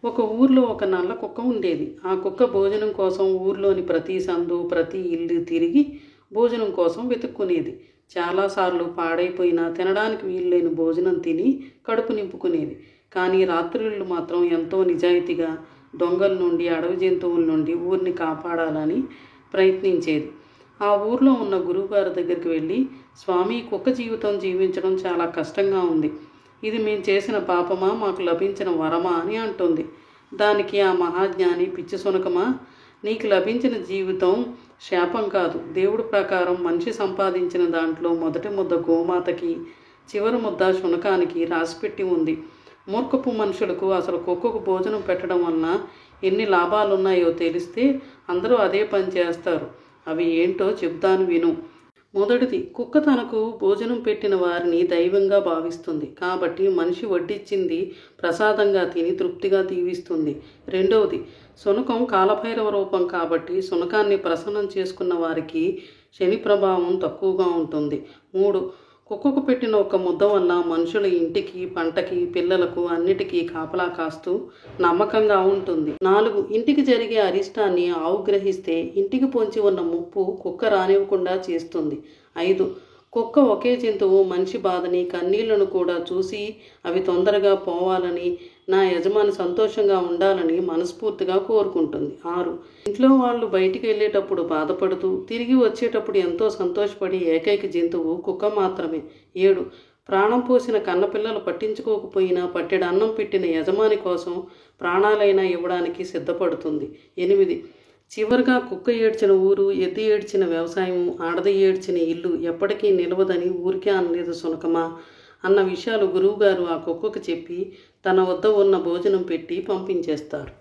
ఒక ఊర్లో ఒక నల్ల కుక్క ఉండేది. ఆ కుక్క భోజనం కోసం ఊర్లోని ప్రతి సందు ప్రతి ఇల్లు తిరిగి భోజనం కోసం వెతుక్కునేది. చాలాసార్లు పాడైపోయినా తినడానికి వీల్లేని భోజనం తిని కడుపు నింపుకునేది. కానీ రాత్రుళ్ళు మాత్రం ఎంతో నిజాయితీగా దొంగల నుండి అడవి జంతువుల నుండి ఊరిని కాపాడాలని ప్రయత్నించేది. ఆ ఊర్లో ఉన్న గురువుగారి దగ్గరికి వెళ్ళి, స్వామి, కుక్క జీవితం జీవించడం చాలా కష్టంగా ఉంది. ఇది మేము చేసిన పాపమా, మాకు లభించిన వరమా అని అంటుంది. దానికి ఆ మహాజ్ఞాని, పిచ్చి సునకమా, నీకు లభించిన జీవితం శాపం కాదు. దేవుడి ప్రకారం మనిషి సంపాదించిన దాంట్లో మొదటి ముద్ద గోమాతకి, చివరి ముద్ద శునకానికి రాసిపెట్టి ఉంది. మూర్ఖపు మనుషులకు అసలు కుక్కకు భోజనం పెట్టడం వలన ఎన్ని లాభాలున్నాయో తెలిస్తే అందరూ అదే పని చేస్తారు. అవి ఏంటో చెబుతాను విను. మొదటిది, కుక్క తనకు భోజనం పెట్టిన వారిని దైవంగా భావిస్తుంది. కాబట్టి మనిషి వడ్డించింది ప్రసాదంగా తిని తృప్తిగా దీవిస్తుంది. రెండవది, శునకం కాలభైరవ రూపం కాబట్టి శునకాన్ని ప్రసన్నం చేసుకున్న వారికి శని ప్రభావం తక్కువగా ఉంటుంది. 3, కుక్కకు పెట్టిన ఒక ముద్ద వల్ల మనుషుల ఇంటికి, పంటకి, పిల్లలకు అన్నిటికీ కాపలా కాస్తూ నమ్మకంగా ఉంటుంది. 4, ఇంటికి జరిగే అరిష్టాన్ని ఆవు గ్రహిస్తే ఇంటికి పొంచి ఉన్న ముప్పు కుక్క రానివ్వకుండా చేస్తుంది. 5, కుక్క ఒకే జంతువు మనిషి బాధని, కన్నీళ్లను కూడా చూసి అవి తొందరగా పోవాలని, నా యజమాని సంతోషంగా ఉండాలని మనస్ఫూర్తిగా కోరుకుంటుంది. 6, ఇంట్లో వాళ్ళు బయటికి వెళ్ళేటప్పుడు బాధపడుతూ తిరిగి వచ్చేటప్పుడు ఎంతో సంతోషపడి ఏకైక జంతువు కుక్క మాత్రమే. 7, ప్రాణం పోసిన కన్నపిల్లలు పట్టించుకోకపోయినా పట్టెడు అన్నం పెట్టిన యజమాని కోసం ప్రాణాలైనా ఇవ్వడానికి సిద్ధపడుతుంది. 8, చివరిగా కుక్క ఏడ్చిన ఊరు, ఎద్దు ఏడ్చిన వ్యవసాయం, ఆడది ఏడ్చిన ఇల్లు ఎప్పటికీ నిలవదని ఊరికే అనలేదు శునకమా అన్న విషయాలు గురువుగారు ఆ కుక్కకు చెప్పి తన వద్ద ఉన్న భోజనం పెట్టి పంపించేస్తారు.